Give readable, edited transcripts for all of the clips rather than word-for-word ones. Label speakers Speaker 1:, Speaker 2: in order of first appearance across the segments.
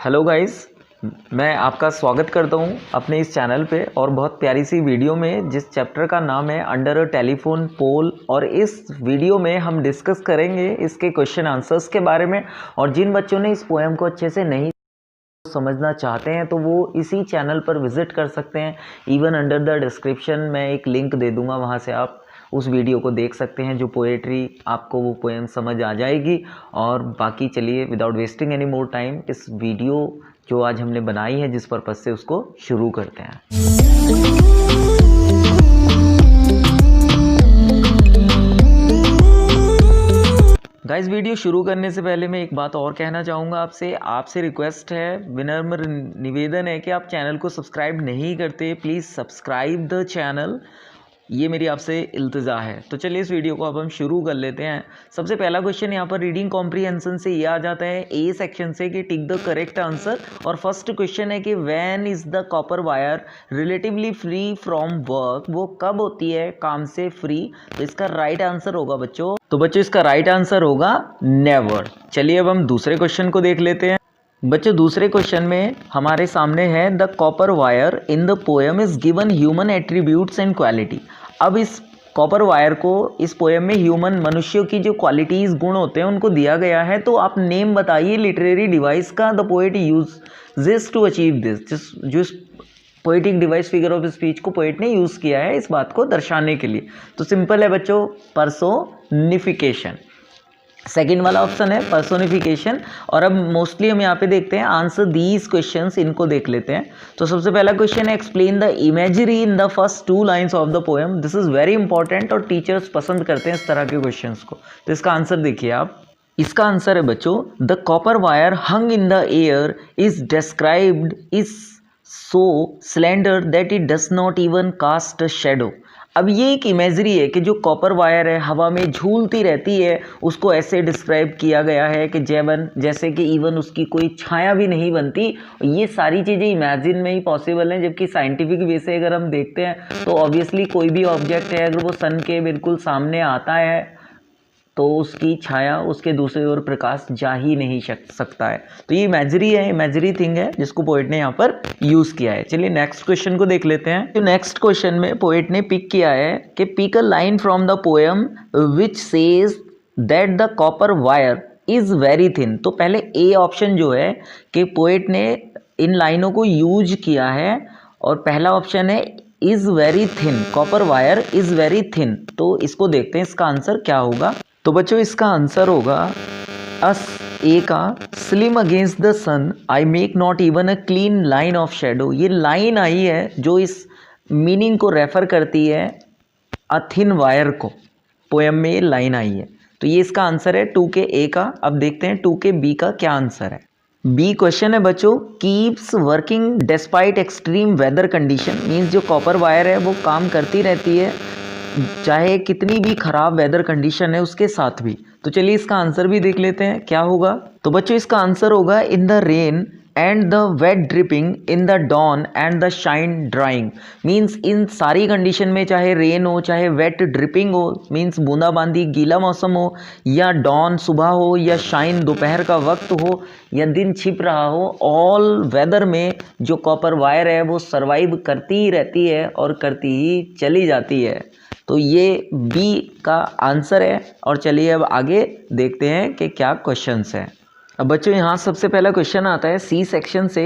Speaker 1: Hello guys, मैं आपका स्वागत करता हूं अपने इस चैनल पे और बहुत प्यारी सी वीडियो में जिस चैप्टर का नाम है अंडर अ टेलीफोन पोल। और इस वीडियो में हम डिस्कस करेंगे इसके क्वेश्चन आंसर्स के बारे में। और जिन बच्चों ने इस पोएम को अच्छे से नहीं समझना चाहते हैं तो वो इसी चैनल पर विज़िट कर सकते हैं। इवन अंडर द डिस्क्रिप्शन मैं एक लिंक दे दूंगा, वहाँ से आप उस वीडियो को देख सकते हैं। जो पोएट्री आपको वो पोएम समझ आ जाएगी। और बाकी चलिए without wasting any more time इस वीडियो जो आज हमने बनाई है जिस पर्पज़ से उसको शुरू करते हैं। गाइस, वीडियो शुरू करने से पहले मैं एक बात और कहना चाहूँगा आपसे रिक्वेस्ट है, विनम्र निवेदन है कि आप चैनल को सब्सक्राइब नहीं करते, प्लीज़ सब्सक्राइब द चैनल। ये मेरी आपसे इल्तिजा है। तो चलिए इस वीडियो को अब हम शुरू कर लेते हैं। सबसे पहला क्वेश्चन यहाँ पर रीडिंग कॉम्प्रीहेंशन से ये आ जाता है ए सेक्शन से कि टिक द करेक्ट आंसर। और फर्स्ट क्वेश्चन है कि when is the copper wire relatively free from work, वो कब होती है काम से फ्री। तो इसका राइट आंसर होगा बच्चों इसका राइट आंसर होगा नेवर। चलिए अब हम दूसरे क्वेश्चन को देख लेते हैं। बच्चों दूसरे क्वेश्चन में हमारे सामने है the copper wire in the poem is given human attributes and quality. अब इस कॉपर वायर को इस पोएम में ह्यूमन मनुष्यों की जो क्वालिटीज़ गुण होते हैं उनको दिया गया है। तो आप नेम बताइए लिटरेरी डिवाइस का the poet uses to achieve this. जो poetic device figure of speech को पोएट ने यूज़ किया है इस बात को दर्शाने के लिए। तो सिंपल है बच्चों, पर्सोनिफिकेशन। सेकेंड वाला ऑप्शन है पर्सोनिफिकेशन। और अब मोस्टली हम यहाँ पे देखते हैं आंसर दीज क्वेश्चंस, इनको देख लेते हैं। तो सबसे पहला क्वेश्चन है explain the imagery in the first 2 lines of the poem. This is very important और टीचर्स पसंद करते हैं इस तरह के क्वेश्चंस को। तो इसका आंसर देखिए आप। इसका आंसर है बच्चों the copper wire hung in the air is described is so slender that it does not even cast a shadow. अब ये एक इमेजरी है कि जो कॉपर वायर है हवा में झूलती रहती है, उसको ऐसे डिस्क्राइब किया गया है कि जैसे कि इवन उसकी कोई छाया भी नहीं बनती। ये सारी चीज़ें इमेजिन में ही पॉसिबल हैं, जबकि साइंटिफिक वे से अगर हम देखते हैं तो ऑब्वियसली कोई भी ऑब्जेक्ट है अगर वो सन के बिल्कुल सामने आता है तो उसकी छाया उसके दूसरी ओर प्रकाश जा ही नहीं सकता है। तो ये इमेजरी थिंग है जिसको पोएट ने यहाँ पर यूज़ किया है। चलिए नेक्स्ट क्वेश्चन को देख लेते हैं। तो नेक्स्ट क्वेश्चन में पोएट ने पिक किया है कि pick a line from the poem which says that the copper wire is very thin. तो पहले ए ऑप्शन जो है कि पोएट ने इन लाइनों को यूज किया है और पहला ऑप्शन है is very thin, copper wire is very thin. तो इसको देखते हैं इसका आंसर क्या होगा। तो बच्चों इसका आंसर होगा ए का slim against the sun I make not even a clean line of shadow. ये लाइन आई है जो इस मीनिंग को रेफर करती है अ थिन वायर को। पोएम में ये लाइन आई है। तो ये इसका आंसर है 2 के ए का। अब देखते हैं 2 के बी का क्या आंसर है। बी क्वेश्चन है बच्चों keeps working despite extreme weather condition. Means जो कॉपर वायर है वो काम करती रहती है चाहे कितनी भी खराब वेदर कंडीशन है उसके साथ भी। तो चलिए इसका आंसर भी देख लेते हैं क्या होगा। तो बच्चों इसका आंसर होगा in the rain and the wet dripping in the dawn and the shine drying. Means इन सारी कंडीशन में चाहे रेन हो चाहे वेट ड्रिपिंग हो, मीन्स बूंदाबांदी गीला मौसम हो, या डॉन सुबह हो या शाइन दोपहर का वक्त हो या दिन छिप रहा हो, ऑल वेदर में जो कॉपर वायर है वो सर्वाइव करती ही रहती है और करती ही चली जाती है। तो ये बी का आंसर है। और चलिए अब आगे देखते हैं कि क्या क्वेश्चंस हैं। अब बच्चों यहाँ सबसे पहला क्वेश्चन आता है सी सेक्शन से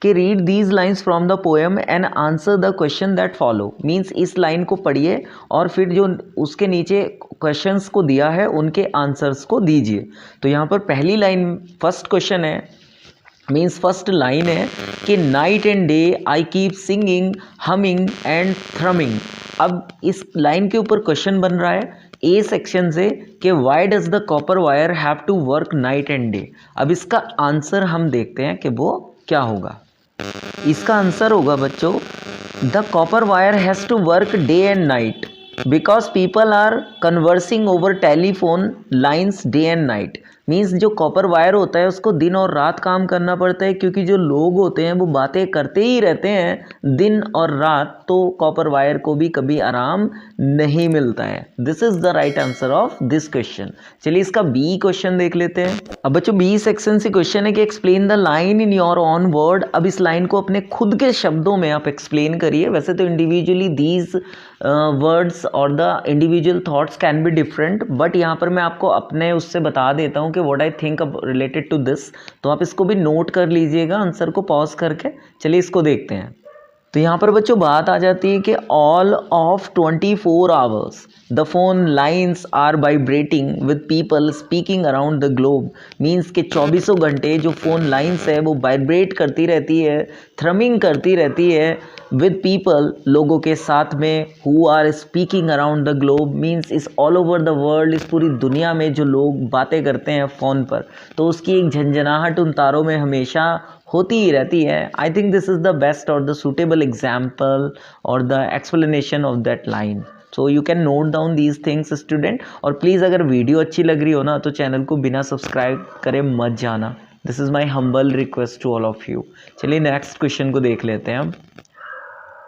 Speaker 1: कि read these lines from the poem and answer the question that follow. Means इस लाइन को पढ़िए और फिर जो उसके नीचे क्वेश्चंस को दिया है उनके आंसर्स को दीजिए। तो यहाँ पर पहली लाइन फर्स्ट क्वेश्चन है, मीन्स फर्स्ट लाइन है कि night and day I keep singing humming and thrumming. अब इस लाइन के ऊपर क्वेश्चन बन रहा है ए सेक्शन से कि why does the copper wire have to work night and day. अब इसका आंसर हम देखते हैं कि वो क्या होगा। इसका आंसर होगा बच्चों the copper wire has to work day and night because people are conversing over telephone lines day and night. Means जो कॉपर वायर होता है उसको दिन और रात काम करना पड़ता है, क्योंकि जो लोग होते हैं वो बातें करते ही रहते हैं दिन और रात, तो कॉपर वायर को भी कभी आराम नहीं मिलता है। This is the right answer of this question. चलिए इसका बी क्वेश्चन देख लेते हैं। अब बच्चों बी सेक्शन से क्वेश्चन है कि explain the line in your own word. अब इस लाइन को अपने खुद के शब्दों में आप एक्सप्लेन करिए। वैसे तो इंडिविजुअली दीज वर्ड्स और the individual thoughts can be different, but यहाँ पर मैं आपको अपने उससे बता देता हूँ कि what I think related to this, तो आप इसको भी नोट कर लीजिएगा आंसर को पॉज करके। चलिए इसको देखते हैं। तो यहाँ पर बच्चों बात आ जाती है कि all of 24 hours the phone lines are vibrating with people speaking around the globe. Means के 24 घंटे जो फ़ोन लाइन्स है वो वाइब्रेट करती रहती है, थ्रमिंग करती रहती है विद पीपल, लोगों के साथ में, who are speaking around the globe. Means इस ऑल ओवर द वर्ल्ड, इस पूरी दुनिया में जो लोग बातें करते हैं फ़ोन पर, तो उसकी एक झंझनाहट उन तारों में हमेशा होती ही रहती है। I think this is the best और द सुटेबल एग्जाम्पल और the explanation of that line. So you can note down these things student. और प्लीज़ अगर वीडियो अच्छी लग रही हो ना तो चैनल को बिना सब्सक्राइब करे मत जाना। This is my humble request to all of you. चलिए नेक्स्ट क्वेश्चन को देख लेते हैं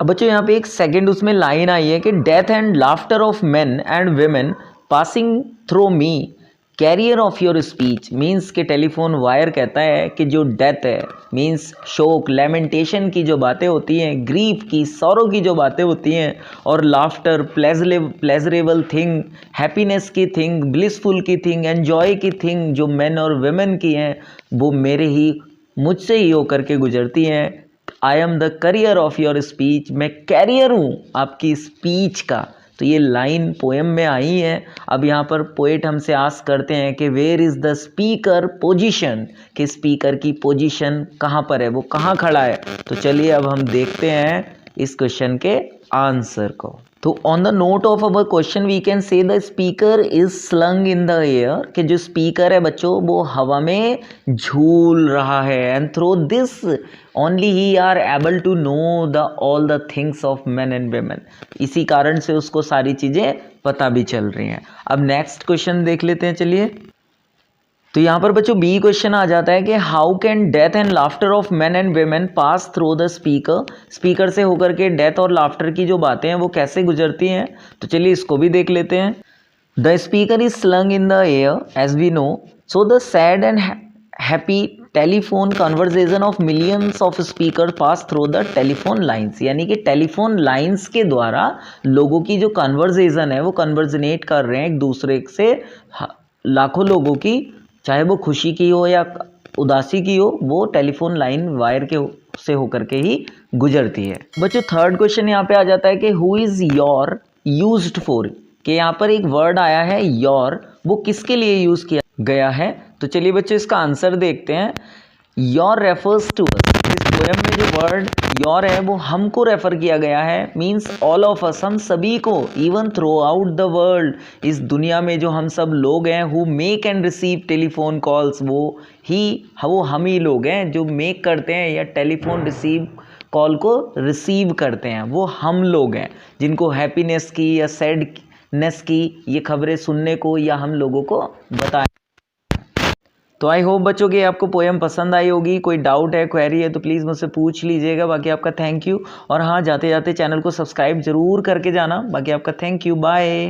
Speaker 1: अब बच्चों यहाँ पे एक सेकंड उसमें लाइन आई है कि death and laughter of main and women passing through me carrier of your speech. Means के टेलीफोन वायर कहता है कि जो डेथ है, मीन्स शोक, लेमेंटेशन की जो बातें होती हैं, ग्रीफ की, सौरों की जो बातें होती हैं, और laughter, pleasurable thing, happiness key thing, blissful key thing, enjoy key thing जो मेन और वेमेन की हैं, वो मुझसे ही होकर के गुजरती हैं। I am the career of your speech. मैं कैरियर हूँ आपकी स्पीच का। तो ये लाइन पोएम में आई है। अब यहाँ पर पोएट हमसे आस्क करते हैं कि where is the speaker position, कि स्पीकर की पोजीशन कहाँ पर है, वो कहाँ खड़ा है। तो चलिए अब हम देखते हैं इस क्वेश्चन के आंसर को। तो on the note of our question we can say the speaker is slung in the air, कि जो स्पीकर है बच्चों वो हवा में झूल रहा है। एंड थ्रू दिस ओनली ही are able to know the all the things of man and women. इसी कारण से उसको सारी चीज़ें पता भी चल रही हैं। अब नेक्स्ट क्वेश्चन देख लेते हैं। चलिए तो यहाँ पर बच्चों बी क्वेश्चन आ जाता है कि how can death and laughter of man and women pass through the speaker. Speaker से होकर के डेथ और लाफ्टर की जो बातें हैं वो कैसे गुजरती हैं। तो चलिए इसको भी देख लेते हैं। The speaker is slung in the air as we know, so the sad and happy telephone conversation of millions of speaker pass through the telephone lines. यानी कि टेलीफोन लाइन्स के द्वारा लोगों की जो कन्वर्जेशन है वो कन्वर्जनेट कर रहे हैं एक दूसरे से। लाखों लोगों की, चाहे वो खुशी की हो या उदासी की हो, वो टेलीफोन लाइन वायर के से होकर के ही गुजरती है। बच्चों थर्ड क्वेश्चन यहाँ पे आ जाता है कि who is your used for, कि यहाँ पर एक वर्ड आया है योर, वो किसके लिए यूज़ किया गया है। तो चलिए बच्चों इसका आंसर देखते हैं। Your refers to us. इस पोएम में जो वर्ड योर है वो हमको रेफर किया गया है। मीन्स ऑल ऑफ अस, हम सभी को, even through out the world, इस दुनिया में जो हम सब लोग हैं, who make and receive telephone calls, वो हम ही लोग हैं जो मेक करते हैं या टेलीफोन रिसीव कॉल को रिसीव करते हैं, वो हम लोग हैं जिनको हैप्पीनेस की या सैडनेस की ये खबरें सुनने को या हम लोगों को बताएं। तो आई होप बच्चों कि आपको पोएम पसंद आई होगी। कोई डाउट है, क्वेरी है तो प्लीज़ मुझसे पूछ लीजिएगा। बाकी आपका थैंक यू। और हाँ, जाते जाते चैनल को सब्सक्राइब ज़रूर करके जाना। बाकी आपका थैंक यू, बाय।